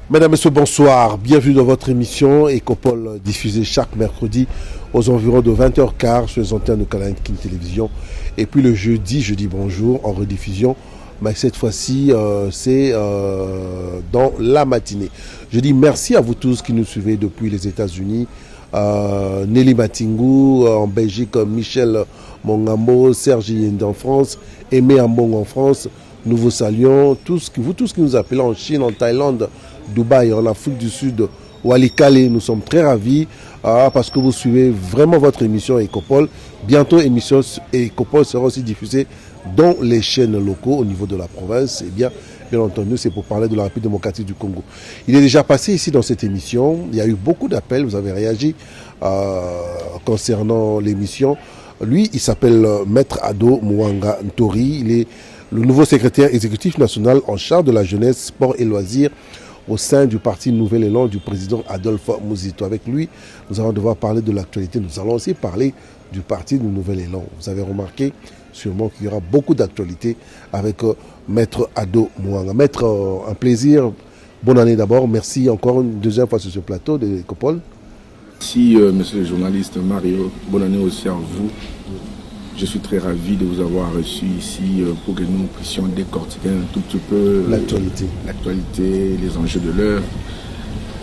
Mesdames, Messieurs, bonsoir. Bienvenue dans votre émission Ecopole, diffusée chaque mercredi aux environs de 20h15 sur les antennes de Canal King Télévision. Et puis le jeudi bonjour en rediffusion. Mais cette fois-ci, c'est dans la matinée. Je dis merci à vous tous qui nous suivez depuis les États-Unis. Nelly Matingou en Belgique, Michel Mongambo, Serge Yende en France, Aimé Ambong en France. Nous vous saluons, vous tous qui nous appelez en Chine, en Thaïlande, Dubaï, en Afrique du Sud, Walikale. Nous sommes très ravis parce que vous suivez vraiment votre émission Ecopole. Bientôt, émission Ecopole sera aussi diffusée dans les chaînes locaux au niveau de la province. Et bien entendu, c'est pour parler de la République démocratique du Congo. Il est déjà passé ici dans cette émission. Il y a eu beaucoup d'appels. Vous avez réagi concernant l'émission. Lui, il s'appelle Maître Ado Mwanga Ntori. Il est le nouveau secrétaire exécutif national en charge de la jeunesse, sport et loisirs au sein du parti Nouvel Élan du président Adolphe Muzito. Avec lui, nous allons devoir parler de l'actualité. Nous allons aussi parler du parti du Nouvel Élan. Vous avez remarqué sûrement qu'il y aura beaucoup d'actualités avec Maître Ado Mwanga. Maître, un plaisir. Bonne année d'abord. Merci encore une deuxième fois sur ce plateau de Ecopole. Merci, monsieur le journaliste Mario. Bonne année aussi à vous. Je suis très ravi de vous avoir reçu ici pour que nous puissions décortiquer un tout petit peu l'actualité, les enjeux de l'heure.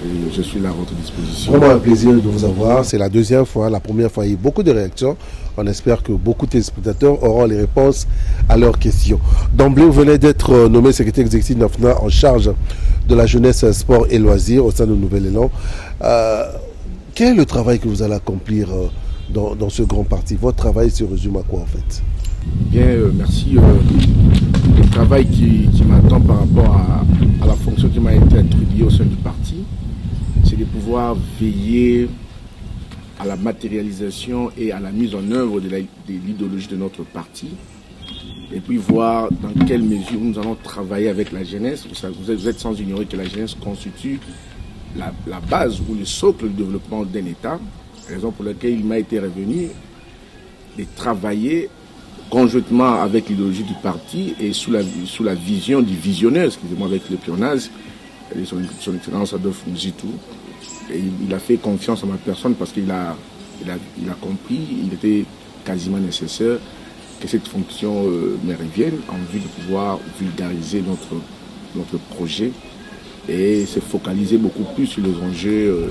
Et je suis là à votre disposition. Vraiment un plaisir de vous avoir. C'est la deuxième fois. La première fois, il y a eu beaucoup de réactions. On espère que beaucoup de téléspectateurs auront les réponses à leurs questions. D'emblée, vous venez d'être nommé secrétaire exécutif national en charge de la jeunesse, sport et loisirs au sein de Nouvel Élan. Quel est le travail que vous allez accomplir dans ce grand parti? Votre travail se résume à quoi en fait? Bien, merci. Le travail qui m'attend par rapport à la fonction qui m'a été attribuée au sein du parti, c'est de pouvoir veiller à la matérialisation et à la mise en œuvre de l'idéologie de notre parti, et puis voir dans quelle mesure nous allons travailler avec la jeunesse. Vous êtes sans ignorer que la jeunesse constitue la base ou le socle du développement d'un État, raison pour laquelle il m'a été revenu de travailler conjointement avec l'idéologie du parti et sous la vision du visionnaire, excusez-moi, avec le pionage, son excellence Adolphe Muzito. Et il a fait confiance à ma personne parce qu'il a compris, il était quasiment nécessaire que cette fonction me revienne en vue de pouvoir vulgariser notre projet et se focaliser beaucoup plus sur les enjeux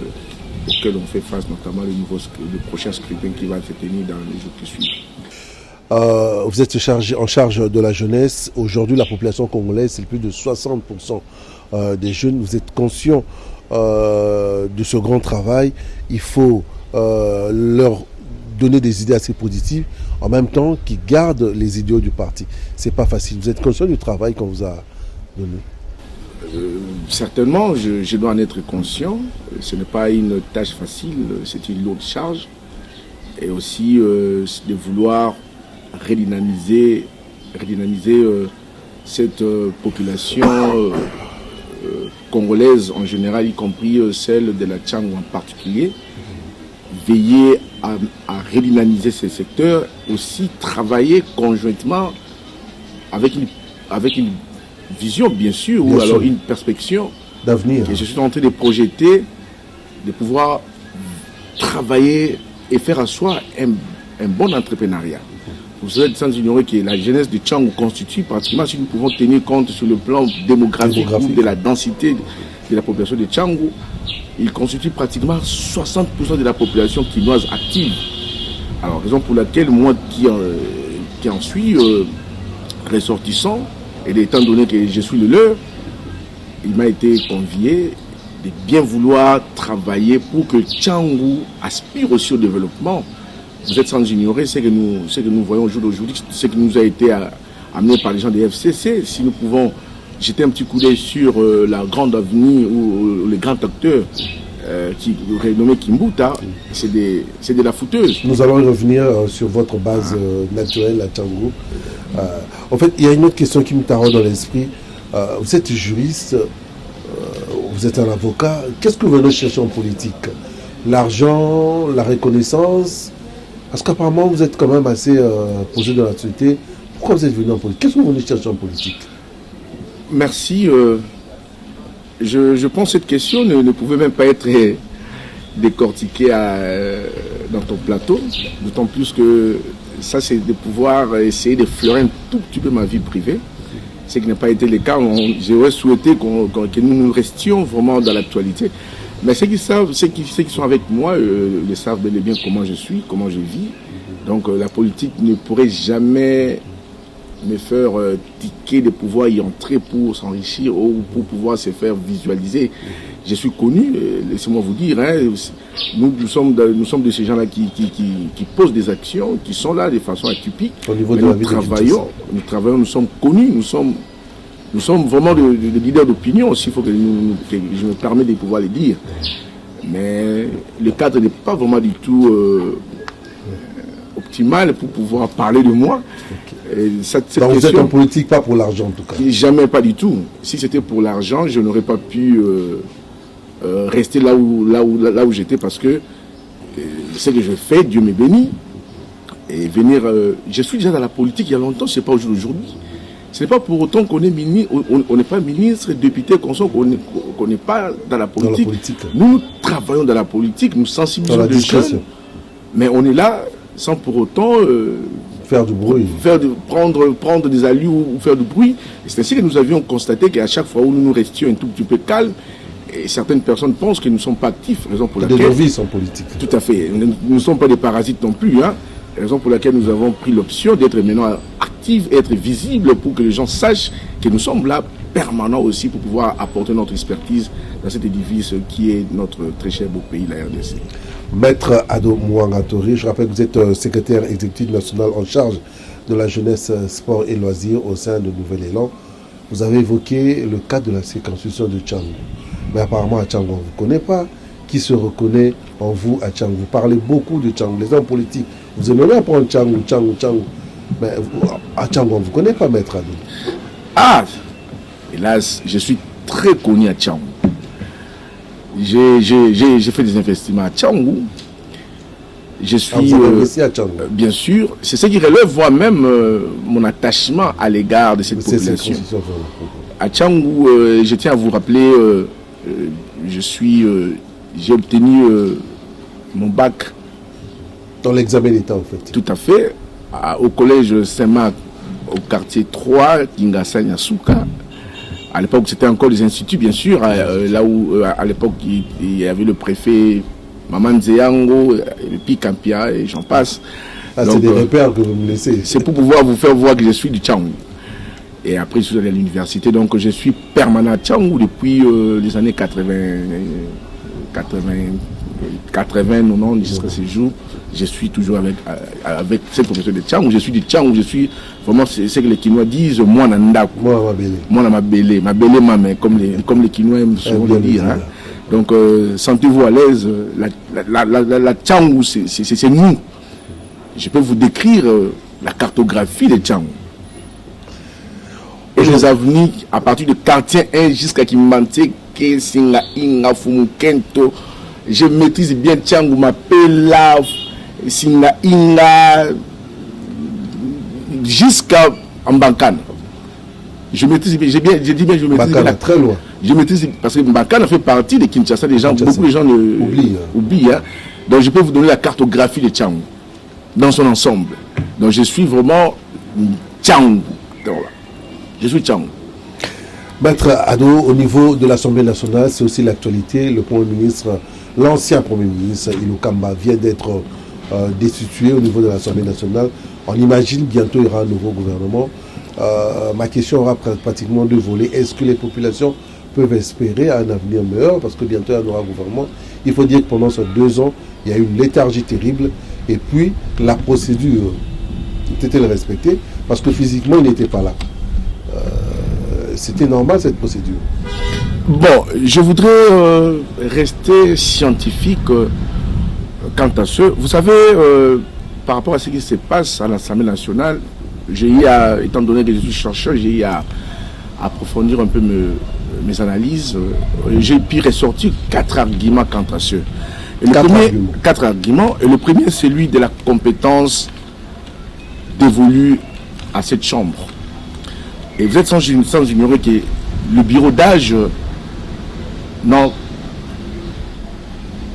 auxquels on fait face, notamment le prochain scrutin qui va se tenir dans les jours qui suivent. Vous êtes en charge de la jeunesse. Aujourd'hui, la population congolaise, c'est plus de 60% des jeunes. Vous êtes conscient de ce grand travail. Il faut leur donner des idées assez positives, en même temps qu'ils gardent les idéaux du parti. C'est pas facile. Vous êtes conscient du travail qu'on vous a donné? Certainement, je dois en être conscient. Ce n'est pas une tâche facile, c'est une lourde charge. Et aussi de vouloir redynamiser cette population congolaise en général, y compris celle de la Tchangou en particulier. Veiller à redynamiser ces secteurs, aussi travailler conjointement avec une vision, bien sûr, ou alors une perspective d'avenir. Je suis en train de projeter, de pouvoir travailler et faire à soi un bon entrepreneuriat. Vous êtes sans ignorer que la jeunesse de Tchangou constitue pratiquement, si nous pouvons tenir compte sur le plan démographique de la densité de la population de Tchangou, il constitue pratiquement 60% de la population quinoise active. Alors, raison pour laquelle moi qui en suis ressortissant, et étant donné que je suis le leur, il m'a été convié de bien vouloir travailler pour que Tchangou aspire aussi au développement. Vous êtes sans ignorer ce que nous voyons au jour d'aujourd'hui, ce qui nous a été amené par les gens des FCC. Si nous pouvons jeter un petit coup d'œil sur la grande avenue ou les grands acteurs renommés Kimbuta, c'est de la fouteuse. Nous allons revenir sur votre base naturelle à Tchangou. En fait, il y a une autre question qui me taraude dans l'esprit. Vous êtes juriste, vous êtes un avocat. Qu'est-ce que vous venez chercher en politique? L'argent, la reconnaissance? Parce qu'apparemment, vous êtes quand même assez posé dans l'actualité. Pourquoi vous êtes venu en politique? Qu'est-ce que vous venez chercher en politique? Merci. je pense que cette question ne pouvait même pas être décortiquée dans ton plateau, d'autant plus que ça, c'est de pouvoir essayer de fleurer un tout petit peu ma vie privée, ce qui n'a pas été le cas. J'aurais souhaité que nous restions vraiment dans l'actualité. Mais ceux qui sont avec moi, ils savent bel et bien comment je suis, comment je vis. Donc la politique ne pourrait jamais me faire tiquer de pouvoir y entrer pour s'enrichir ou pour pouvoir se faire visualiser. Je suis connu, laissez-moi vous dire, hein, nous sommes de ces gens-là qui posent des actions, qui sont là de façon atypique. Au niveau de nous travaillons, nous sommes connus, nous sommes vraiment des leaders d'opinion, s'il faut que je me permets de pouvoir le dire. Mais le cadre n'est pas vraiment du tout optimal pour pouvoir parler de moi. Okay. Donc vous êtes en politique pas pour l'argent en tout cas? Jamais, pas du tout. Si c'était pour l'argent, je n'aurais pas pu rester là où j'étais, parce que ce que je fais, Dieu me bénit. Et venir, je suis déjà dans la politique il y a longtemps, c'est pas aujourd'hui. Ce n'est pas pour autant qu'on est on n'est pas ministre, député, qu'on n'est pas dans la politique. Nous travaillons dans la politique, nous sensibilisons les jeunes, mais on est là sans pour autant faire du bruit, prendre des allures ou faire du bruit. C'est ainsi que nous avions constaté qu'à chaque fois où nous restions un tout petit peu calmes, et certaines personnes pensent que nous ne sommes pas actifs, raison pour laquelle... Des novices en politique. Tout à fait. Nous ne sommes pas des parasites non plus, hein. Raison pour laquelle nous avons pris l'option d'être maintenant actifs, être visibles pour que les gens sachent que nous sommes là permanents aussi pour pouvoir apporter notre expertise dans cet édifice qui est notre très cher beau pays, la RDC. Maître Ado Mouangatori, je rappelle que vous êtes secrétaire exécutif national en charge de la jeunesse, sport et loisirs au sein de Nouvel Élan. Vous avez évoqué le cas de la circonscription de Tchangou. Mais apparemment à Tchangou, on ne vous connaît pas. Qui se reconnaît en vous à Tchangou? Vous parlez beaucoup de Tchangou. Les hommes politiques, vous aimeriez apprendre Tchangou. Mais à Tchangou, on ne vous connaît pas, Maître Ado. Ah, hélas, je suis très connu à Tchangou. J'ai fait des investissements à Tchangou. Je suis à Tchangou. Bien sûr, c'est ce qui relève moi-même mon attachement à l'égard de cette population. À Tchangou, je tiens à vous rappeler, j'ai obtenu mon bac. Dans l'examen d'État, en fait. Tout à fait. Au collège Saint-Marc, au quartier 3, Kingasa Nyasuka. À l'époque, c'était encore des instituts, bien sûr. Là où, à l'époque, il y avait le préfet Maman Nzeyango, et puis Kampia, et j'en passe. Ah, c'est des repères que vous me laissez. C'est pour pouvoir vous faire voir que je suis du Tchangou. Et après, je suis allé à l'université. Donc, je suis permanent à Tchangou depuis les années 90 jusqu'à ces jours. Je suis toujours avec cette profession de Tchangou. Je suis du Tchangou. Je suis vraiment, c'est ce que les Kinois disent, moi nandaku. Moi ma bélé, mamé, comme les Kinois aiment souvent le dire. Hein. Donc, sentez-vous à l'aise. La Tchangou, c'est nous. Je peux vous décrire la cartographie de Tchangou. Et les avenirs, à partir de quartier 1 jusqu'à Kimante, Singa, Inga, Fumukento, je maîtrise bien Tchangou, Mapela, Singa, Inga, jusqu'à Mbankana. Je maîtrise bien, je dis bien, je maîtrise bien. Très loin. Je maîtrise, parce que Mbankana fait partie de Kinshasa, beaucoup de gens oublient. Hein. Donc je peux vous donner la cartographie de Tchangou, dans son ensemble. Donc je suis vraiment Tchangou. Je suis Tchangou. Maître Ado, au niveau de l'Assemblée nationale, c'est aussi l'actualité. Le Premier ministre, l'ancien Premier ministre, Ilo Kamba, vient d'être destitué au niveau de l'Assemblée nationale. On imagine bientôt il y aura un nouveau gouvernement. Ma question aura pratiquement deux volets. Est-ce que les populations peuvent espérer un avenir meilleur? Parce que bientôt il y aura un gouvernement. Il faut dire que pendant ces 2 ans, il y a eu une léthargie terrible. Et puis, la procédure était-elle respectée? Parce que physiquement, il n'était pas là. C'était normal cette procédure? Bon, je voudrais rester scientifique quant à ce. Vous savez, par rapport à ce qui se passe à l'Assemblée nationale, étant donné que je suis chercheur, j'ai eu à approfondir un peu mes analyses. J'ai pu ressortir 4 arguments quant à ce. Quatre arguments. Et le premier, c'est celui de la compétence dévolue à cette chambre. Et vous êtes sans ignorer que le bureau d'âge n'a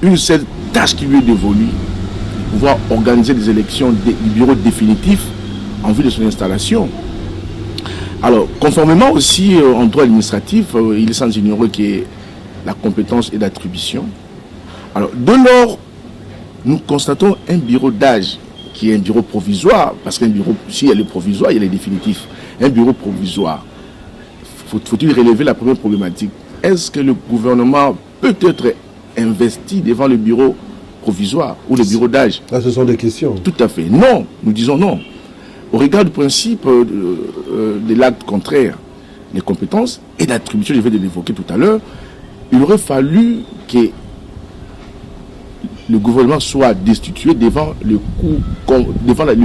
une seule tâche qui lui est dévolue, de pouvoir organiser des élections du bureau définitif en vue de son installation. Alors, conformément aussi en droit administratif, il est sans ignorer que la compétence est d'attribution. Alors, de lors, nous constatons un bureau d'âge qui est un bureau provisoire, parce qu'un bureau, s'il y a le provisoire, il y a le définitif. Un bureau provisoire. Faut-il relever la première problématique? Est-ce que le gouvernement peut être investi devant le bureau provisoire ou le bureau d'âge? Là, ce sont des questions. Tout à fait. Non, nous disons non. Au regard du principe de l'acte contraire, les compétences et l'attribution, je vais l'évoquer tout à l'heure, il aurait fallu que le gouvernement soit destitué devant le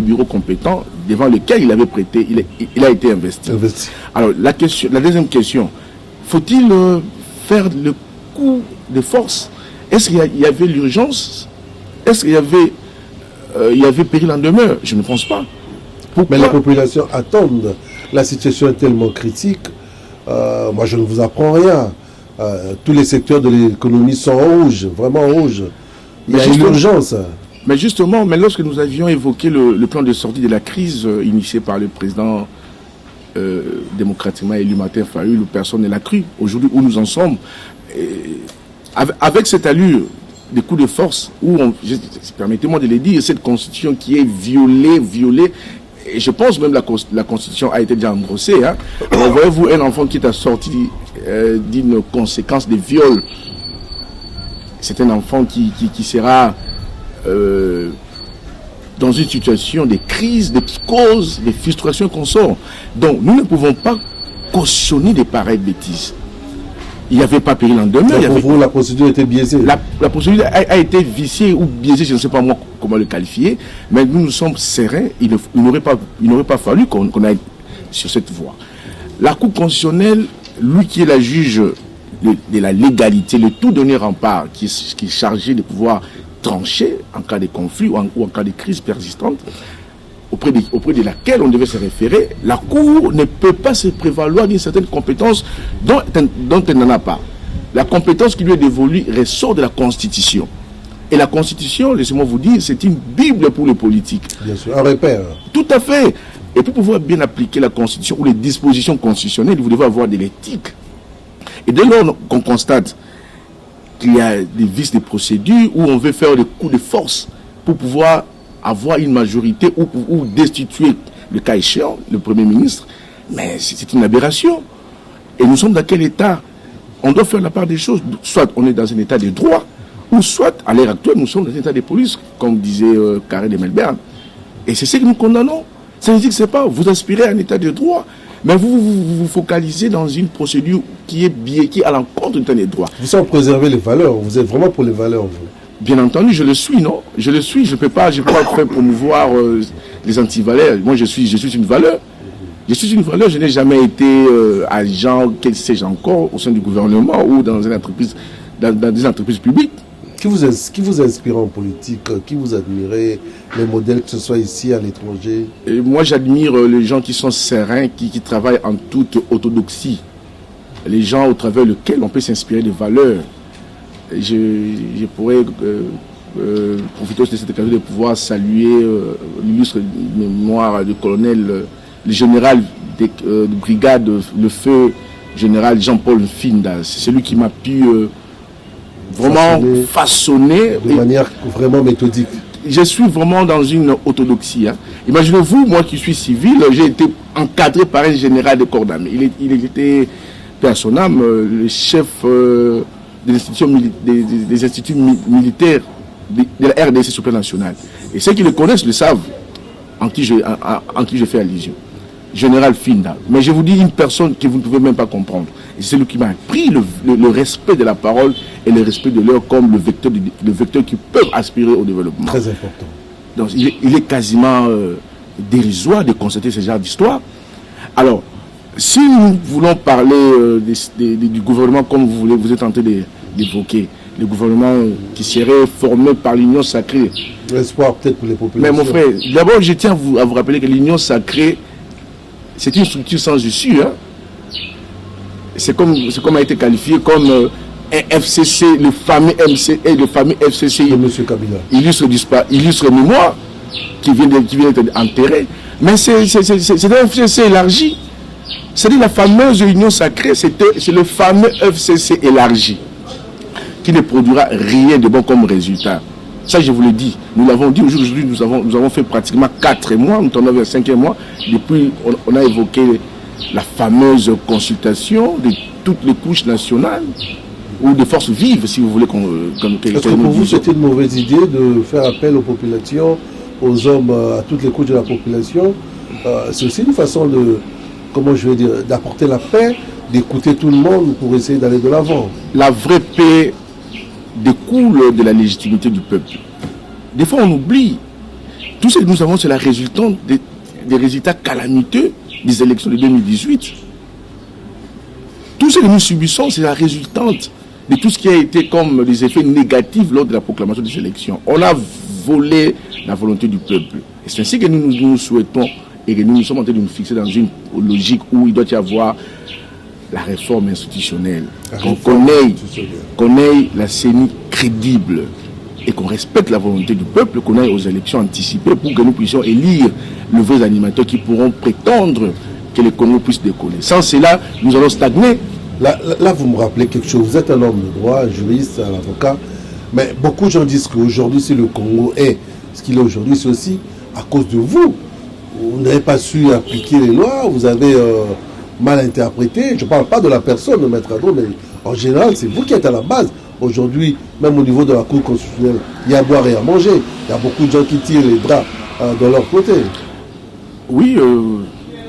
bureau compétent devant lequel il avait prêté, il a été investi. Alors la deuxième question, faut-il faire le coup de force? Est-ce qu'il y avait l'urgence? Est-ce qu'il y avait péril en demeure? Je ne pense pas. Pourquoi? Mais la population attend. La situation est tellement critique. Moi, je ne vous apprends rien. Tous les secteurs de l'économie sont rouges, vraiment rouges. Il y a une urgence. Mais justement, lorsque nous avions évoqué le plan de sortie de la crise initié par le président démocratiquement élu Martin Fayulu, personne ne l'a cru. Aujourd'hui, où nous en sommes, avec cette allure des coups de force, où permettez-moi de le dire, cette constitution qui est violée, et je pense même la constitution a été déjà engrossée. Hein. Voyez-vous un enfant qui est assorti d'une conséquence de viol, c'est un enfant qui sera dans une situation de crise, de psychose, de frustration qu'on sort. Donc nous ne pouvons pas cautionner de pareilles bêtises. Il n'y avait pas péril en demeure. Pour vous, la procédure était biaisée. La procédure a été viciée ou biaisée, je ne sais pas moi comment le qualifier, mais nous sommes sereins. Il n'aurait pas fallu qu'on aille sur cette voie. La Cour constitutionnelle, lui qui est la juge de la légalité, le tout dernier rempart, qui est chargé de pouvoir trancher en cas de conflit ou en cas de crise persistante, auprès de laquelle on devait se référer, la Cour ne peut pas se prévaloir d'une certaine compétence dont elle n'en a pas. La compétence qui lui est dévolue ressort de la Constitution. Et la Constitution, laissez-moi vous dire, c'est une Bible pour les politiques. Bien sûr, un repère. Tout à fait. Et pour pouvoir bien appliquer la Constitution ou les dispositions constitutionnelles, vous devez avoir de l'éthique. Et dès lors qu'on constate qu'il y a des vices de procédure où on veut faire des coups de force pour pouvoir avoir une majorité ou destituer, le cas échéant, le Premier ministre, mais c'est une aberration. Et nous sommes dans quel état? On doit faire la part des choses. Soit on est dans un état de droit, ou soit, à l'heure actuelle, nous sommes dans un état de police, comme disait Carré de Melbourne. Et c'est ce que nous condamnons. Ça veut dire que c'est pas, vous aspirez à un état de droit, mais vous focalisez dans une procédure qui est à l'encontre d'un état de droit. Vous savez préserver les valeurs, vous êtes vraiment pour les valeurs, vous. Bien entendu, je le suis, non? Je le suis, je ne peux pas faire promouvoir les antivaleurs. Moi, je suis une valeur. Je suis une valeur, je n'ai jamais été agent, quel sais-je encore, au sein du gouvernement ou dans une entreprise, dans des entreprises publiques. Qui vous inspire en politique? Qui vous admirez? Les modèles, que ce soit ici, à l'étranger? Et moi, j'admire les gens qui sont sereins, qui travaillent en toute orthodoxie. Les gens au travers lesquels on peut s'inspirer de valeurs. Je pourrais profiter aussi de cette occasion de pouvoir saluer l'illustre mémoire du colonel, le général de brigade, le feu général Jean-Paul Finda. C'est celui qui m'a pu vraiment façonner de manière vraiment méthodique. Je suis vraiment dans une orthodoxie. Hein. Imaginez-vous, moi qui suis civil, j'ai été encadré par un général de corps d'armée. Il était, père son âme, le chef des instituts militaires de la RDC sur le plan national. Et ceux qui le connaissent le savent en qui je fais allusion. Général Finda. Mais je vous dis une personne que vous ne pouvez même pas comprendre. Et c'est lui qui m'a appris le respect de la parole et le respect de l'heure comme le vecteur qui peut aspirer au développement. Très important. Donc il est quasiment dérisoire de constater ce genre d'histoire. Alors, si nous voulons parler du gouvernement comme vous êtes en train d'évoquer, le gouvernement qui serait formé par l'Union sacrée. L'espoir peut-être pour les populations. Mais mon frère, d'abord je tiens à vous rappeler que l'Union sacrée, c'est une structure sans issue. Hein. C'est comme a été qualifié comme FCC, le fameux FCC, de M. Kabila. Illustre mémoire, qui vient d'être enterré. Mais c'est un FCC élargi. C'est-à-dire la fameuse union sacrée, c'est le fameux FCC élargi qui ne produira rien de bon comme résultat. Ça, je vous le dis. Nous l'avons dit aujourd'hui, nous avons fait pratiquement 4 mois, nous tournons vers 5e mois. Depuis, on a évoqué la fameuse consultation de toutes les couches nationales ou des forces vives, si vous voulez Est-ce que pour vous, c'était une mauvaise idée de faire appel aux populations, aux hommes, à toutes les couches de la population? C'est aussi une façon de, comment je vais dire, d'apporter la paix, d'écouter tout le monde pour essayer d'aller de l'avant. La vraie paix découle de la légitimité du peuple. Des fois, on oublie. Tout ce que nous avons, c'est la résultante des résultats calamiteux des élections de 2018. Tout ce que nous subissons, c'est la résultante de tout ce qui a été comme des effets négatifs lors de la proclamation des élections. On a volé la volonté du peuple. Et c'est ainsi que nous souhaitons et que nous sommes en train de nous fixer dans une logique où il doit y avoir la réforme institutionnelle. Qu'on ait la CENI crédible et qu'on respecte la volonté du peuple, qu'on aille aux élections anticipées pour que nous puissions élire les vrais animateurs qui pourront prétendre que le Congo puisse décoller. Sans cela, nous allons stagner. Là, vous me rappelez quelque chose. Vous êtes un homme de droit, un juriste, un avocat. Mais beaucoup de gens disent qu'aujourd'hui, si le Congo est ce qu'il est aujourd'hui, c'est aussi à cause de vous. Vous n'avez pas su appliquer les lois, vous avez mal interprété. Je ne parle pas de la personne de Maître Addo, mais en général, c'est vous qui êtes à la base. Aujourd'hui, même au niveau de la Cour constitutionnelle, il y a à boire et à manger. Il y a beaucoup de gens qui tirent les draps de leur côté. Oui,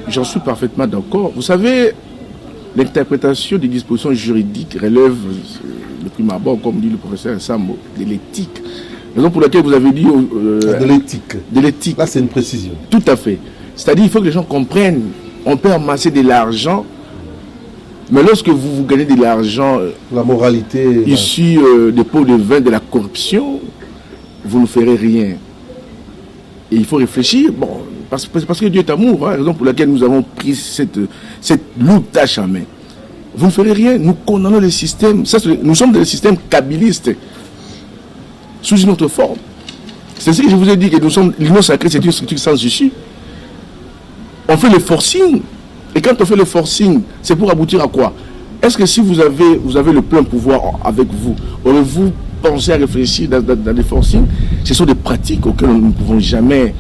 j'en suis parfaitement d'accord. Vous savez, l'interprétation des dispositions juridiques relève, le prime abord, comme dit le professeur Sambo, de l'éthique. Raison pour laquelle vous avez dit... de l'éthique. De l'éthique. Là, c'est une précision. Tout à fait. C'est-à-dire qu'il faut que les gens comprennent. On peut amasser de l'argent, mais lorsque vous gagnez de l'argent... la moralité... issu des pots de vin, de la corruption, vous ne ferez rien. Et il faut réfléchir. Bon, parce que Dieu est amour. Hein, raison pour laquelle nous avons pris cette lourde tâche en main. Vous ne ferez rien. Nous condamnons le système. Nous sommes dans le système kabiliste. Sous une autre forme. C'est ce que je vous ai dit, que nous sommes l'union sacrée, c'est une structure sans issue. On fait le forcing. Et quand on fait le forcing, c'est pour aboutir à quoi? Est-ce que si vous avez le plein pouvoir avec vous, aurez-vous pensé à réfléchir dans des forcings? Ce sont des pratiques auxquelles nous ne pouvons jamais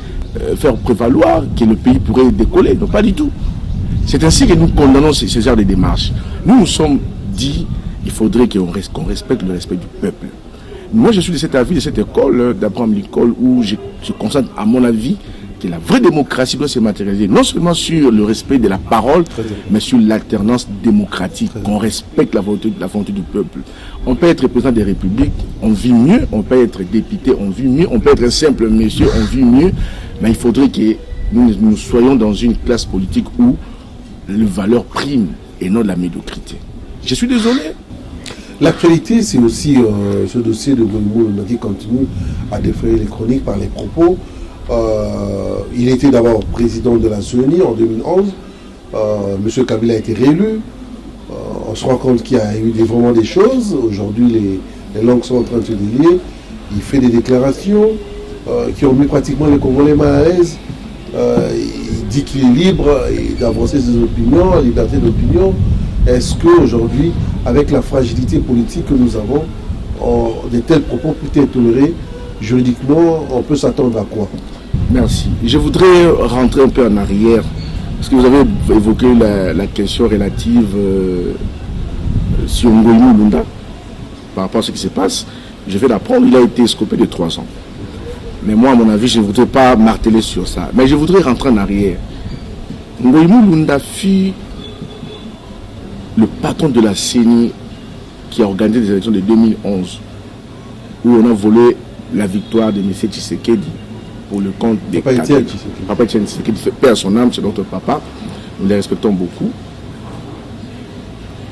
faire prévaloir que le pays pourrait décoller. Non, pas du tout. C'est ainsi que nous condamnons ces genres de démarches. Nous nous sommes dit, il faudrait qu'on respecte le respect du peuple. Moi, je suis de cet avis, de cette école d'Abraham Lincoln, où je constate, à mon avis, que la vraie démocratie doit se matérialiser, non seulement sur le respect de la parole, mais sur l'alternance démocratique, qu'on respecte la volonté du peuple. On peut être président des républiques, on vit mieux, on peut être député, on vit mieux, on peut être un simple monsieur, on vit mieux, mais il faudrait que nous soyons dans une classe politique où les valeurs priment et non la médiocrité. Je suis désolé. L'actualité, c'est aussi ce dossier de Goïmou qui continue à défrayer les chroniques par les propos. Il était d'abord président de la CENI en 2011. M. Kabila a été réélu. On se rend compte qu'il y a eu vraiment des choses. Aujourd'hui, les langues sont en train de se délier. Il fait des déclarations qui ont mis pratiquement les Congolais mal à l'aise. Il dit qu'il est libre d'avancer ses opinions, liberté d'opinion. Est-ce qu'aujourd'hui, avec la fragilité politique que nous avons, de tels propos peuvent être tolérés juridiquement? On peut s'attendre à quoi? Merci. Je voudrais rentrer un peu en arrière, parce que vous avez évoqué la question relative sur Ngoïmou Lunda, par rapport à ce qui se passe. Je vais l'apprendre, il a été escopé de 3 ans. Mais moi, à mon avis, je ne voudrais pas marteler sur ça. Mais je voudrais rentrer en arrière. Ngoïmou Lunda fut le patron de la CENI qui a organisé les élections de 2011, où on a volé la victoire de M. Tshisekedi pour le compte des Papa Tshisekedi fait paix à son âme, c'est notre papa, nous les respectons beaucoup,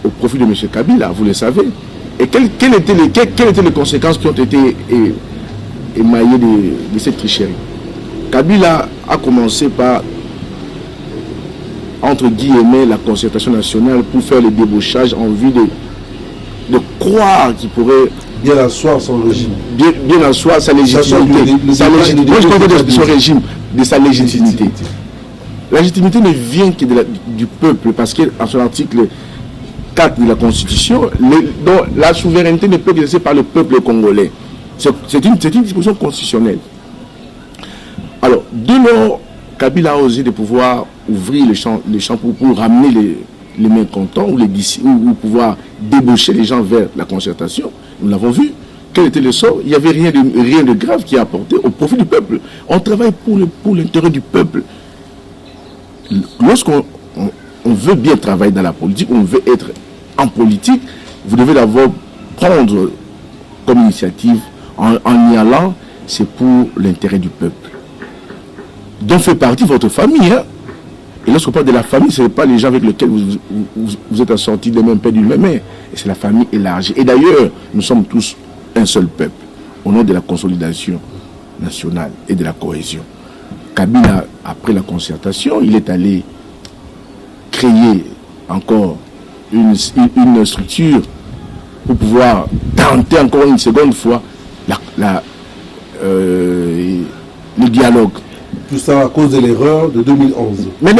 au profit de M. Kabila, vous le savez. Et quelles étaient les conséquences qui ont été émaillées de cette tricherie? Kabila a commencé par, entre guillemets, la concertation nationale pour faire le débauchage en vue de croire qu'il pourrait bien asseoir son régime. Bien asseoir sa légitimité. Moi, je parle de son régime, de sa légitimité. La légitimité ne vient que du peuple, parce qu'en son article 4 de la Constitution, la souveraineté ne peut être exercée par le peuple congolais. C'est une disposition constitutionnelle. Alors, de lors, Kabila a osé de pouvoir ouvrir les champs pour ramener les mécontents ou pouvoir débaucher les gens vers la concertation. Nous l'avons vu. Quel était le sort? Il n'y avait rien de grave qui a apporté au profit du peuple. On travaille pour l'intérêt du peuple. Lorsqu'on veut bien travailler dans la politique, on veut être en politique, vous devez d'abord prendre comme initiative en y allant, c'est pour l'intérêt du peuple. Donc fait partie de votre famille. Hein? Et lorsqu'on parle de la famille, ce n'est pas les gens avec lesquels vous êtes assortis d'un même père, d'une même mère. Et c'est la famille élargie. Et d'ailleurs, nous sommes tous un seul peuple, au nom de la consolidation nationale et de la cohésion. Kabila, après la concertation, il est allé créer encore une structure pour pouvoir tenter encore une seconde fois le dialogue. Tout ça à cause de l'erreur de 2011. Mais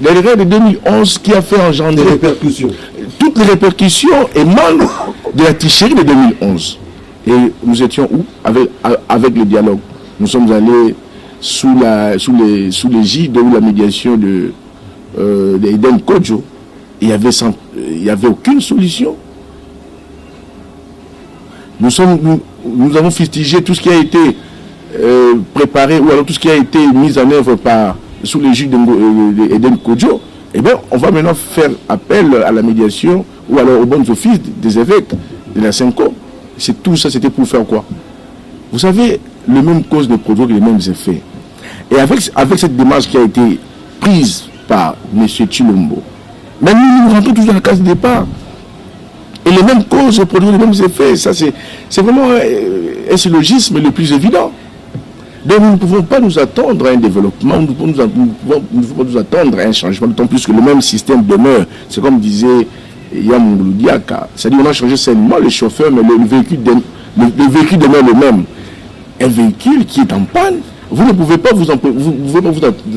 l'erreur de 2011 qui a fait engendrer des répercussions. Toutes les répercussions émanent de la tricherie de 2011. Et nous étions où avec le dialogue? Nous sommes allés sous l'égide ou la médiation d'Eden Kodjo. Il n'y avait aucune solution. Nous avons fustigé tout ce qui a été préparé ou alors tout ce qui a été mis en œuvre sous l'égide d'Eden Kodjo. Eh bien, on va maintenant faire appel à la médiation ou alors aux bonnes offices des évêques de la Senko. Tout ça, c'était pour faire quoi? Vous savez, le même cause ne provoque les mêmes effets. Et avec cette démarche qui a été prise par M. Chilombo, mais nous rentrons toujours dans la case de départ. Et les mêmes causes produisent les mêmes effets. Ça, c'est vraiment un syllogisme le plus évident. Donc nous ne pouvons pas nous attendre à un développement, nous ne pouvons pas nous attendre à un changement, d'autant plus que le même système demeure. C'est comme disait Yamungulu Diaka. C'est-à-dire qu'on a changé seulement le chauffeur, mais le véhicule demeure le même. Un véhicule qui est en panne, vous ne pouvez pas vous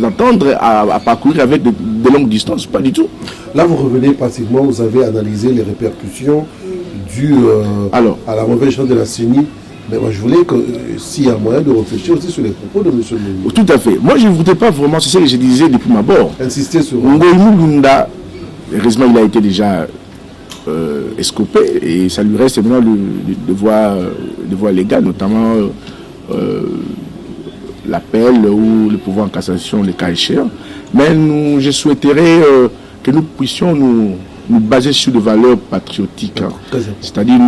attendre à parcourir avec de longues distances, pas du tout. Là, vous revenez pratiquement, vous avez analysé les répercussions dues à la mauvaise chance de la CENI. Mais moi, je voulais que s'il y a moyen de réfléchir aussi sur les propos de M. Ngoï. Tout à fait. Moi, je ne voudrais pas vraiment, c'est ce que je disais depuis ma bord. Insister sur... Ngoï Mulunda, heureusement, il a été déjà escopé et ça lui reste maintenant le devoir légal, notamment l'appel ou le pouvoir en cassation, les cas échéants. Mais je souhaiterais que nous puissions nous baser sur des valeurs patriotiques. Hein. C'est-à-dire,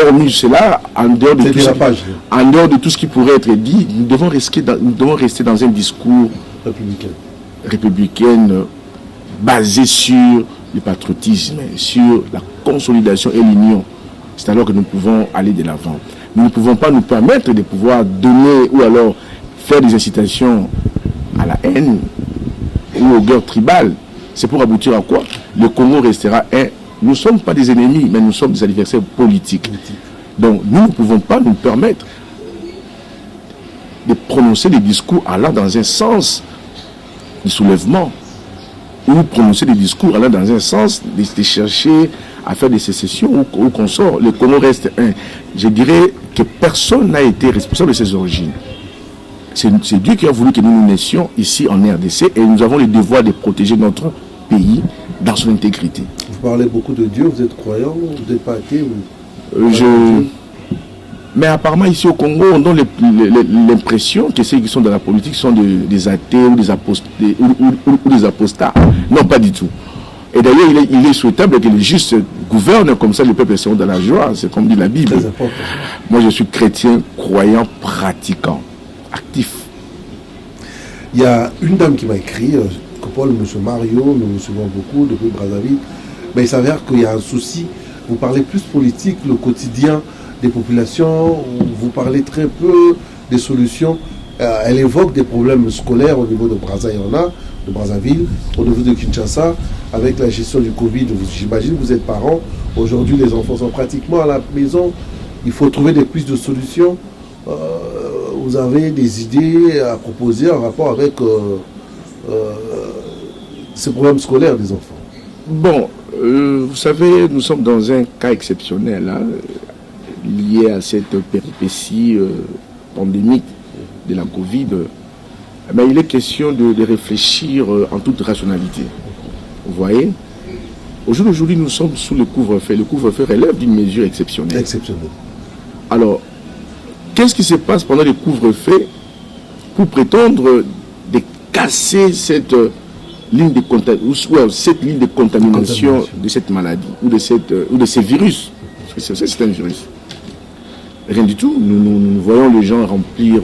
hormis cela, en dehors de tout ce qui pourrait être dit, nous devons rester dans un discours républicain basé sur le patriotisme, sur la consolidation et l'union. C'est alors que nous pouvons aller de l'avant. Nous ne pouvons pas nous permettre de pouvoir donner ou alors faire des incitations à la haine ou aux guerres tribales. C'est pour aboutir à quoi? Le Congo restera un. Nous ne sommes pas des ennemis, mais nous sommes des adversaires politiques. Donc nous ne pouvons pas nous permettre de prononcer des discours allant dans un sens du soulèvement ou prononcer des discours allant dans un sens de chercher à faire des sécessions ou qu'on sort. Le Congo reste un. Je dirais que personne n'a été responsable de ses origines. C'est Dieu qui a voulu que nous naissions ici en RDC et nous avons le devoir de protéger notre pays dans son intégrité. Vous parlez beaucoup de Dieu, vous êtes croyant, vous n'êtes pas athée Mais apparemment ici au Congo, on donne l'impression que ceux qui sont dans la politique sont des athées ou des apostats. Non, pas du tout. Et d'ailleurs, il est souhaitable que les justes gouvernent, comme ça les peuples seront dans la joie. C'est comme dit la Bible. Moi, je suis chrétien, croyant, pratiquant, actif. Il y a une dame qui m'a écrit, Copol, M. Mario, nous recevons beaucoup depuis Brazzaville. Mais il s'avère qu'il y a un souci. Vous parlez plus politique, le quotidien des populations, vous parlez très peu des solutions. Elle évoque des problèmes scolaires au niveau de Brazzaville, il y en a, de Brazzaville, au niveau de Kinshasa, avec la gestion du Covid. J'imagine que vous êtes parents. Aujourd'hui, les enfants sont pratiquement à la maison. Il faut trouver des pistes de solutions. Vous avez des idées à proposer en rapport avec ces problèmes scolaires des enfants? Bon, vous savez, nous sommes dans un cas exceptionnel lié à cette péripétie pandémique de la Covid. Mais il est question de réfléchir en toute rationalité. Vous voyez, aujourd'hui, nous sommes sous le couvre-feu. Le couvre-feu relève d'une mesure exceptionnelle. Exceptionnel. Alors, qu'est-ce qui se passe pendant le couvre-feu pour prétendre de casser cette ligne de contamination de cette maladie ou de ces virus? Parce que c'est un virus. Rien du tout. Nous voyons les gens remplir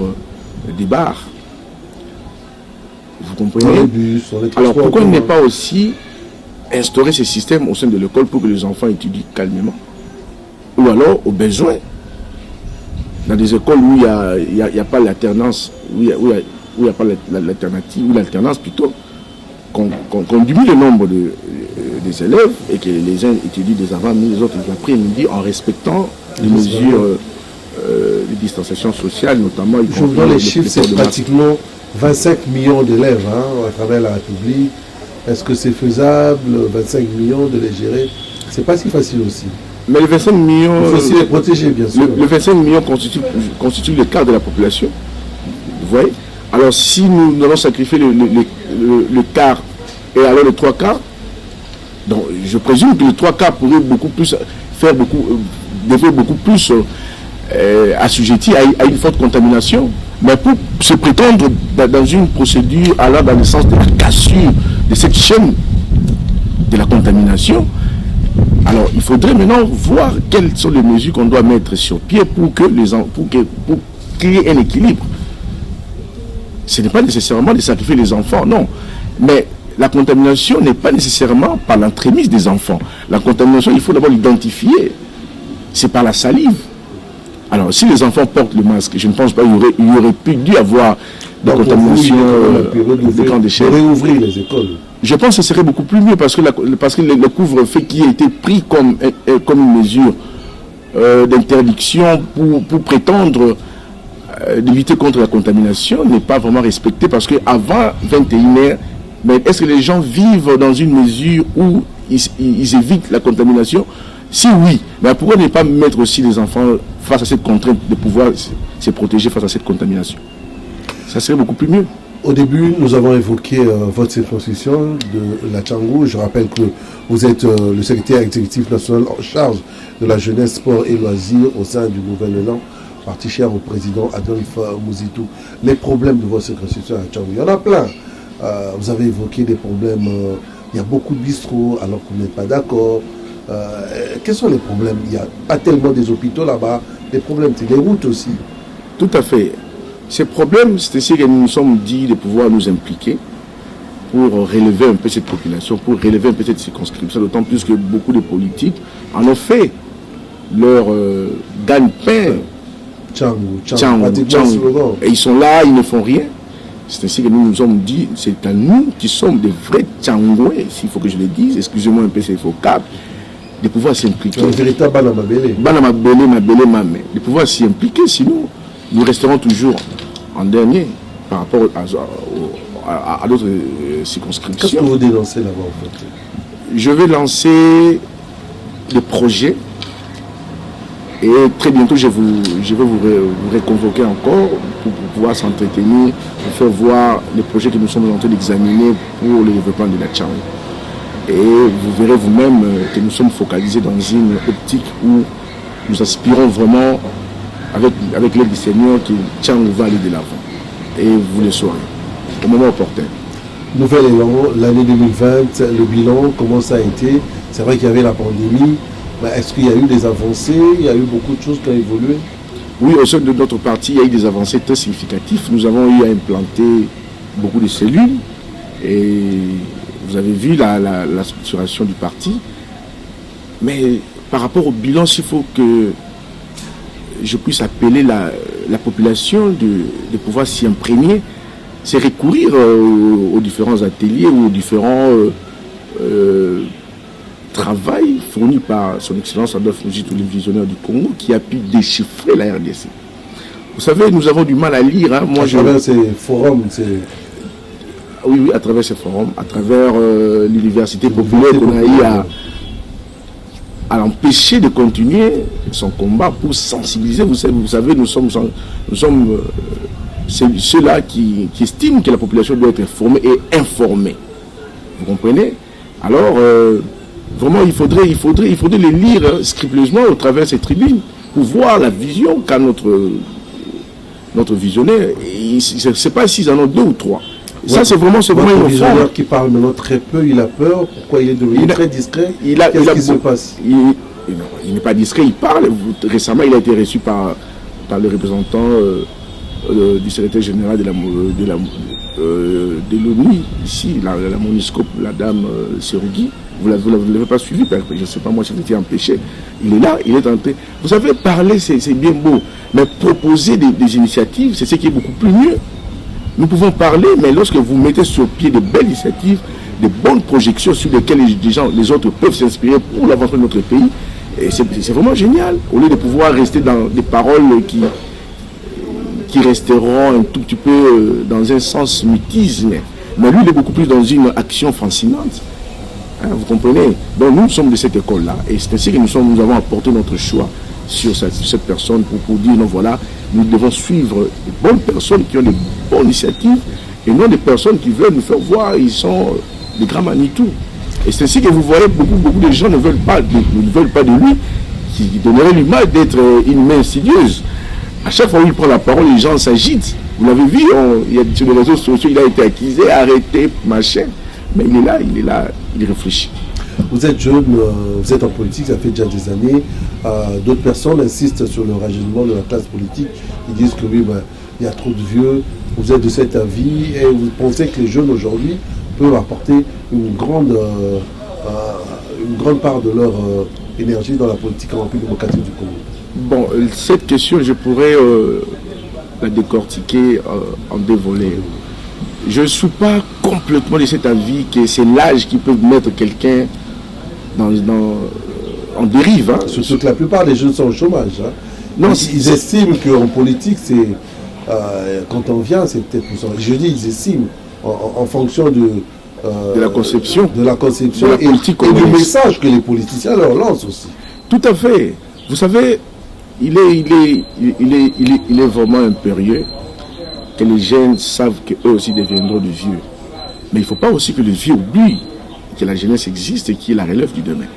des bars. Vous comprenez? Alors pourquoi il n'est pas aussi instaurer ce système au sein de l'école pour que les enfants étudient calmement? Ou alors, au besoin, dans des écoles où il n'y a pas l'alternance, où il n'y a pas l'alternative, ou l'alternance plutôt, qu'on diminue le nombre des élèves et que les uns étudient des avant-midi, les autres des après-midi en respectant les mesures de distanciation sociale, notamment. Je vous donne les chiffres, c'est pratiquement 25 millions d'élèves à travers la République. Est-ce que c'est faisable, 25 millions, de les gérer? C'est pas si facile aussi. Mais les 25 millions... Il faut aussi les protéger, bien sûr. Le 25 millions constitue le quart de la population. Vous voyez? Alors, si nous allons sacrifier le quart et alors les 3 quarts, donc je présume que les 3 quarts pourraient beaucoup plus devaient beaucoup plus assujettis à une forte contamination. Mais pour se prétendre dans une procédure allant dans le sens de la cassure de cette chaîne de la contamination, alors il faudrait maintenant voir quelles sont les mesures qu'on doit mettre sur pied pour créer un équilibre. Ce n'est pas nécessairement de sacrifier les enfants, non. Mais la contamination n'est pas nécessairement par l'entremise des enfants. La contamination, il faut d'abord l'identifier. C'est par la salive. Alors, si les enfants portent le masque, je ne pense pas qu'il y aurait pu dû avoir de contamination de grandes échelles. Réouvrir les écoles. Je pense que ce serait beaucoup plus mieux parce que le couvre-feu qui a été pris comme une mesure d'interdiction pour prétendre de lutter contre la contamination n'est pas vraiment respecté parce qu'avant 21h, mais est-ce que les gens vivent dans une mesure où ils évitent la contamination? Si oui, mais pourquoi ne pas mettre aussi les enfants face à cette contrainte de pouvoir se protéger face à cette contamination? Ça serait beaucoup plus mieux. Au début, nous avons évoqué votre circonscription de la Tchangou. Je rappelle que vous êtes le secrétaire exécutif national en charge de la jeunesse, sport et loisirs au sein du gouvernement, parti cher au président Adolphe Mouzitou. Les problèmes de votre circonscription à Tchangou, il y en a plein. Vous avez évoqué des problèmes, il y a beaucoup de bistrots alors qu'on n'est pas d'accord. Quels sont les problèmes? Il n'y a pas tellement des hôpitaux là-bas. Les problèmes, c'est les routes aussi. Tout à fait. Ces problèmes, c'est ici que nous nous sommes dit de pouvoir nous impliquer pour relever un peu cette population, pour relever un peu cette circonscription, d'autant plus que beaucoup de politiques en ont fait leur gagne-pain. Tchangou. Et ils sont là, ils ne font rien. C'est ainsi que nous nous sommes dit, c'est à nous qui sommes des vrais Tchangouais, s'il faut que je le dise, excusez-moi un peu ces faux caps, de pouvoir s'impliquer. Un véritable Banamabélé. De pouvoir s'y impliquer, sinon nous resterons toujours en dernier par rapport à d'autres circonscriptions. Qu'est-ce que vous dénoncez là-bas en fait? Je vais lancer des projets et très bientôt je vais vous réconvoquer encore pour pouvoir s'entretenir, pour faire voir les projets que nous sommes en train d'examiner pour le développement de la Tchangou. Et vous verrez vous-même que nous sommes focalisés dans une optique où nous aspirons vraiment avec l'aide du Seigneur que Tchangou va aller de l'avant. Et vous le saurez au moment opportun. Nouvel élan, l'année 2020, le bilan, comment ça a été? C'est vrai qu'il y avait la pandémie, mais est-ce qu'il y a eu des avancées? Il y a eu beaucoup de choses qui ont évolué? Oui, au sein de notre parti, il y a eu des avancées très significatives. Nous avons eu à implanter beaucoup de cellules et vous avez vu la structuration du parti. Mais par rapport au bilan, s'il faut que je puisse appeler la population de pouvoir s'y imprégner c'est recourir aux différents ateliers ou aux différents travail fourni par son Excellence Adolphe Mujito, le visionnaire du Congo, qui a pu déchiffrer la RDC. Vous savez, nous avons du mal à lire. Hein. Moi, à travers ces forums, oui, à travers ces forums, à travers l'université populaire qu'on a eu à l'empêcher de continuer son combat pour sensibiliser. Vous savez, nous sommes ceux-là qui estiment que la population doit être formée et informée. Vous comprenez? Alors, vraiment, il faudrait les lire scrupuleusement au travers de ces tribunes pour voir la vision qu'a notre visionnaire. Je ne sais pas s'ils en ont 2 ou 3. Ouais. Ça, c'est vraiment un visionnaire qui parle maintenant très peu, il a peur. Pourquoi il est devenu très discret? Qu'est-ce qui se passe? Il n'est pas discret, il parle. Récemment, il a été reçu par le représentant du secrétaire général de l'ONU, ici, la Moniscope, la dame Serougui. Vous ne l'avez pas suivi, je ne sais pas, moi, si j'étais empêché. Il est là, il est en train. Vous savez, parler, c'est bien beau, mais proposer des initiatives, c'est ce qui est beaucoup plus mieux. Nous pouvons parler, mais lorsque vous mettez sur pied de belles initiatives, de bonnes projections sur lesquelles les autres peuvent s'inspirer pour l'avancement de notre pays, c'est vraiment génial. Au lieu de pouvoir rester dans des paroles qui resteront un tout petit peu dans un sens mutisme, mais lui, il est beaucoup plus dans une action fascinante. Hein, vous comprenez? Donc nous sommes de cette école-là, et c'est ainsi que nous avons apporté notre choix sur cette personne pour dire, non, voilà, nous devons suivre de bonnes personnes qui ont de bonnes initiatives, et non des personnes qui veulent nous faire voir, ils sont des grands Manitou. Et c'est ainsi que vous voyez, beaucoup de gens ne veulent pas de lui, qui donnerait l'image d'être une main insidieuse. À chaque fois où il prend la parole, les gens s'agitent. Vous l'avez vu, sur les réseaux sociaux, il a été accusé, arrêté, machin. Mais il est là, il réfléchit. Vous êtes jeune, vous êtes en politique, ça fait déjà des années. D'autres personnes insistent sur le rajeunissement de la classe politique. Ils disent que oui, il y a trop de vieux. Vous êtes de cet avis et vous pensez que les jeunes aujourd'hui peuvent apporter une grande part de leur énergie dans la politique en République démocratique du Congo. Bon, cette question, je pourrais la décortiquer en 2 volets. Je ne suis pas complètement de cet avis que c'est l'âge qui peut mettre quelqu'un en dérive. Hein. Surtout que la plupart des jeunes sont au chômage. Hein. Non, ils estiment qu'en politique, c'est quand on vient, c'est peut-être pour ça. Je dis, ils estiment en fonction de la conception, de la et du message que les politiciens leur lancent aussi. Tout à fait. Vous savez, il est vraiment impérieux que les jeunes savent qu'eux aussi deviendront de vieux. Mais il ne faut pas aussi que les vieux oublient que la jeunesse existe et qu'il la relève du demain.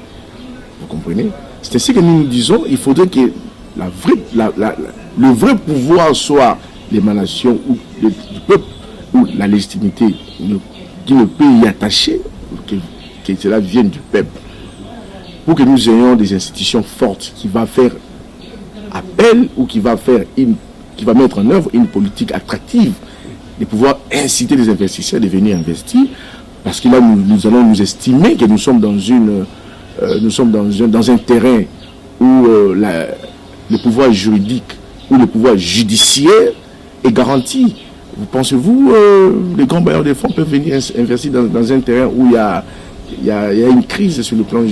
Vous comprenez? C'est ainsi que nous nous disons, il faudrait que le vrai pouvoir soit l'émanation du peuple, ou la légitimité qui ne peut y attacher, que cela vienne du peuple. Pour que nous ayons des institutions fortes qui vont faire appel ou qui va mettre en œuvre une politique attractive, de pouvoir inciter les investisseurs à venir investir, parce que là nous allons nous estimer que nous sommes dans un terrain où le pouvoir juridique ou le pouvoir judiciaire est garanti. Vous pensez-vous les grands bailleurs de fonds peuvent venir investir dans un terrain où il y a une crise sur le plan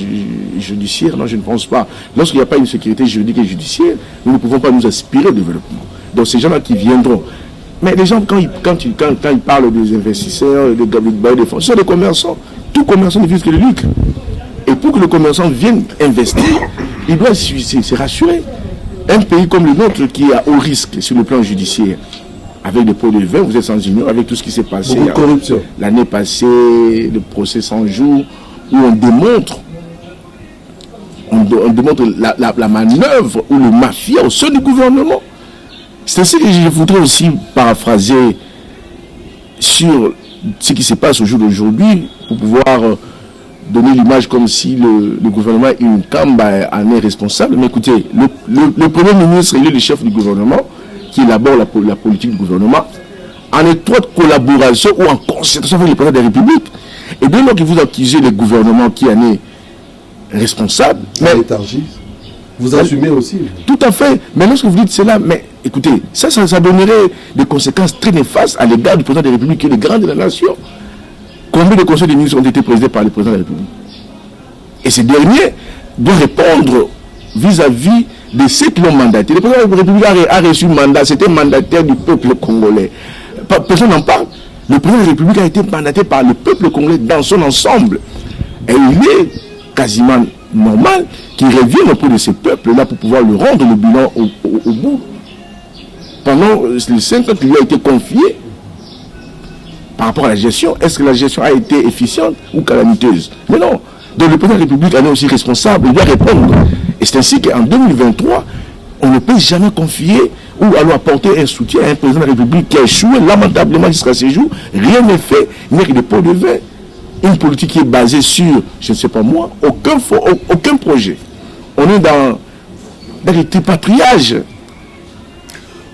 judiciaire? Non, je ne pense pas. Lorsqu'il n'y a pas une sécurité juridique et judiciaire, nous ne pouvons pas nous aspirer au développement. Donc ces gens-là qui viendront. Mais les gens, quand ils parlent des investisseurs, des bailleurs de fonds, ce sont des commerçants. Tout commerçant ne vise que le lucre. Et pour que le commerçant vienne investir, il doit se rassurer. Un pays comme le nôtre qui est à haut risque sur le plan judiciaire, avec des pots de vin, vous êtes sans ignorer, avec tout ce qui s'est passé l'année passée, le procès 100 jours, où on démontre la manœuvre ou le mafia au sein du gouvernement. C'est ainsi que je voudrais aussi paraphraser sur ce qui se passe au jour d'aujourd'hui pour pouvoir donner l'image comme si le gouvernement Inkamba en est responsable. Mais écoutez, le Premier ministre, il est le chef du gouvernement qui élabore la politique du gouvernement en étroite collaboration ou en concertation avec le président de la République. Et dès lors que vous accusez le gouvernement qui en est responsable, Vous assumez aussi. Tout à fait. Mais lorsque vous dites cela, mais écoutez, ça donnerait des conséquences très néfastes à l'égard du président de la République qui est le grand de la nation. Combien de conseils des ministres ont été présidés par le président de la République? Et ces derniers doivent répondre vis-à-vis de ceux qui l'ont mandaté. Le président de la République a reçu mandat, c'était mandataire du peuple congolais. Personne n'en parle. Le président de la République a été mandaté par le peuple congolais dans son ensemble. Et il est quasiment normal qu'il revienne auprès de ce peuple-là pour pouvoir lui rendre le bilan au bout. Pendant les 5 ans qui lui a été confié, par rapport à la gestion, est-ce que la gestion a été efficiente ou calamiteuse? Mais non. Donc le président de la République en est aussi responsable, il doit répondre. Et c'est ainsi qu'en 2023, on ne peut jamais confier ou alors apporter un soutien à un président de la République qui a échoué lamentablement jusqu'à ce jour. Rien n'est fait, il n'y a que des pots de vin. Une politique qui est basée sur, je ne sais pas moi, aucun projet. On est dans le tripatriage.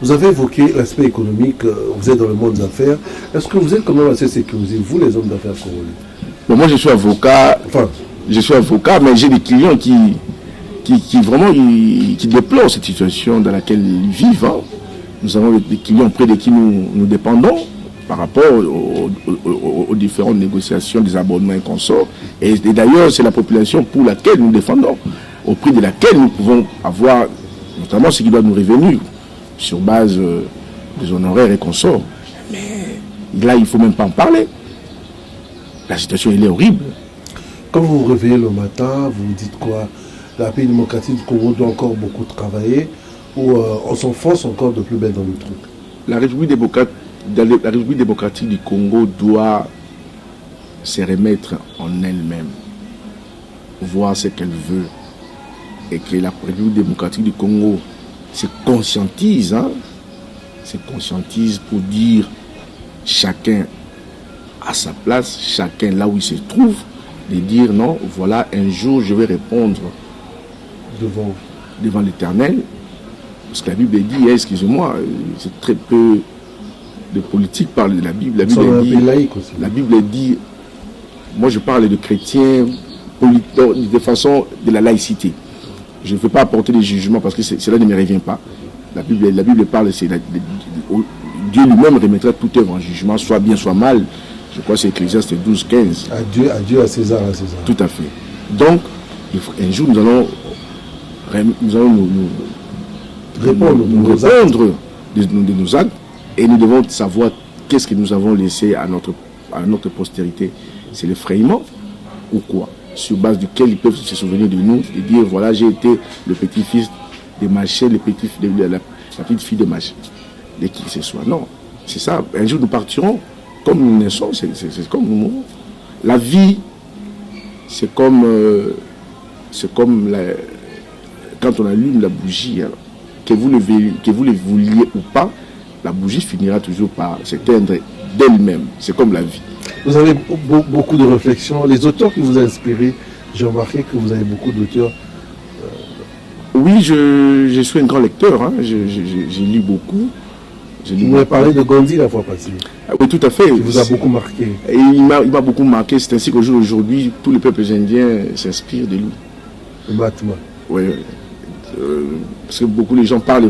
Vous avez évoqué l'aspect économique, vous êtes dans le monde des affaires. Est-ce que vous êtes quand même assez sécurisé, vous les hommes d'affaires congolais? Bon, moi je suis avocat, mais j'ai des clients qui vraiment qui déplorent cette situation dans laquelle ils vivent. Hein. Nous avons des clients auprès de qui nous dépendons par rapport aux différentes négociations des abonnements et consorts. Et d'ailleurs, c'est la population pour laquelle nous défendons, au prix de laquelle nous pouvons avoir notamment ce qui doit nous revenir sur base des honoraires et consorts. Mais là, il ne faut même pas en parler. La situation, elle est horrible. Quand vous vous réveillez le matin, vous vous dites quoi? La République démocratique du Congo doit encore beaucoup travailler ou on s'enfonce encore de plus belle dans le truc? La République démocratique du Congo doit se remettre en elle-même, voir ce qu'elle veut, et que la République démocratique du Congo se conscientise, pour dire chacun à sa place, chacun là où il se trouve, de dire non, voilà, un jour je vais répondre devant l'Éternel. Parce que la Bible dit, excusez-moi, c'est très peu de politique parle de la Bible. La Bible dit, moi je parle de chrétiens de façon de la laïcité. Je ne veux pas apporter des jugements parce que cela ne me revient pas. La Bible parle, Dieu lui-même remettra toute œuvre en jugement, soit bien, soit mal. Je crois que c'est Ecclésiaste 12, 15. Adieu à César, à César. Tout à fait. Donc, un jour, nous allons répondre de nos actes et nous devons savoir qu'est-ce que nous avons laissé à notre postérité. C'est l'effrayement ou quoi? Sur base duquel ils peuvent se souvenir de nous et dire voilà, j'ai été le petit-fils de Maché, la petite fille de Maché. De qui que ce soit. Non, c'est ça. Un jour, nous partirons. Comme nous naissons, c'est comme nous mourons. La vie, c'est comme quand on allume la bougie, hein, que vous le vouliez ou pas, la bougie finira toujours par s'éteindre d'elle-même. C'est comme la vie. Vous avez beaucoup de réflexions. Les auteurs qui vous ont inspiré, j'ai remarqué que vous avez beaucoup d'auteurs. Oui, je suis un grand lecteur. Hein. J'ai lu beaucoup. Vous m'avez parlé de Gandhi la fois passée. Oui, tout à fait. Il vous a beaucoup marqué. Et il m'a beaucoup marqué. C'est ainsi qu'aujourd'hui, tous les peuples indiens s'inspirent de lui. Le Mahatma. Oui. Parce que beaucoup de gens parlent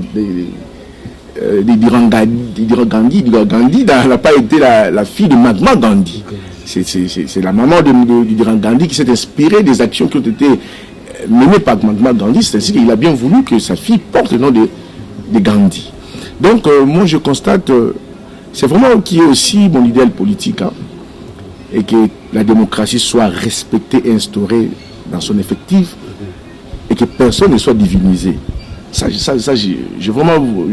Gandhi n'a pas été la fille de Mahatma Gandhi. Okay. C'est la maman de Gandhi qui s'est inspirée des actions qui ont été menées par Mahatma Gandhi. C'est ainsi qu'il a bien voulu que sa fille porte le nom de Gandhi. Donc, moi, je constate, c'est vraiment qui est aussi mon idéal politique, hein, et que la démocratie soit respectée et instaurée dans son effectif, et que personne ne soit divinisé. Ça je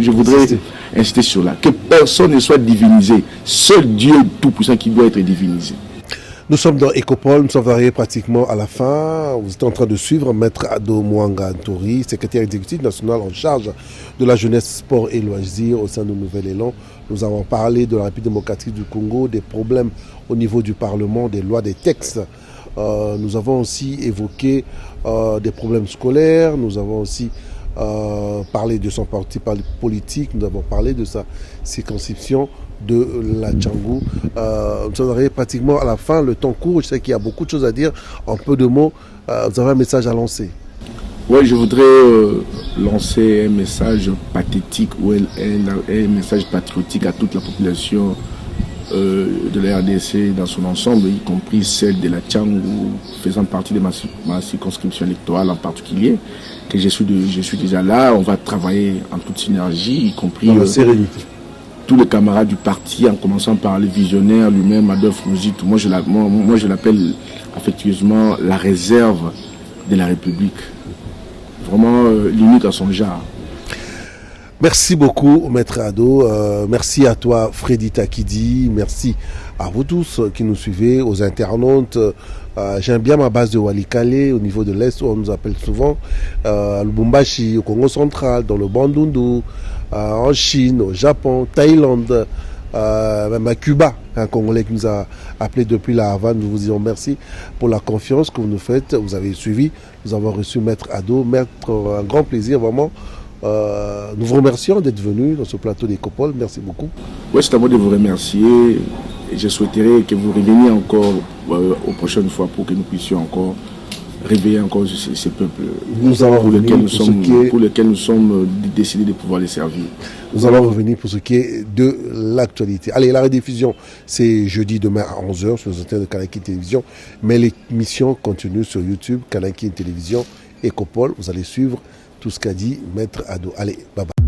voudrais insister sur là, que personne ne soit divinisé. Seul Dieu Tout-Puissant qui doit être divinisé. Nous sommes dans Ecopol, nous sommes arrivés pratiquement à la fin. Vous êtes en train de suivre Maître Ado Mwanga Ntori, secrétaire exécutif national en charge de la jeunesse, sport et loisirs au sein de Nouvel Élan. Nous avons parlé de la République démocratique du Congo, des problèmes au niveau du Parlement, des lois, des textes. Nous avons aussi évoqué des problèmes scolaires, nous avons aussi parlé de son parti politique, nous avons parlé de sa circonscription de la Tchangou. Nous sommes arrivés pratiquement à la fin, le temps court, je sais qu'il y a beaucoup de choses à dire, en peu de mots, vous avez un message à lancer. Ouais, je voudrais lancer un message pathétique ou un message patriotique à toute la population de la RDC dans son ensemble, y compris celle de la Tchangou, faisant partie de ma circonscription électorale en particulier, que je suis déjà là. On va travailler en toute synergie, y compris dans la sérénité. Tous les camarades du parti, en commençant par le visionnaire lui-même, Adolphe Mouzitou. Moi, je l'appelle affectueusement la réserve de la République. Vraiment l'unique à son genre. Merci beaucoup, Maître Ado. Merci à toi, Freddy Takidi. Merci à vous tous qui nous suivez, aux internautes. J'aime bien ma base de Walikale, au niveau de l'Est, où on nous appelle souvent. À Lubumbashi, au Congo central, dans le Bandundu, en Chine, au Japon, Thaïlande, même à Cuba, un Congolais qui nous a appelé depuis la Havane. Nous vous disons merci pour la confiance que vous nous faites. Vous avez suivi, nous avons reçu Maître Ado. Maître, un grand plaisir, vraiment. Nous vous remercions d'être venus dans ce plateau d'Ecopol. Merci beaucoup. Oui, c'est à moi de vous remercier. Et je souhaiterais que vous reveniez encore aux prochaines fois pour que nous puissions encore réveiller encore ces peuples pour lesquels nous sommes décidés de pouvoir les servir. Nous allons revenir pour ce qui est de l'actualité. Allez, la rediffusion, c'est jeudi demain à 11h sur les antennes de Canal King Télévision. Mais l'émission continue sur YouTube, Canal King Télévision, Ecopol. Vous allez suivre tout ce qu'a dit Maître Ado. Allez, bye bye.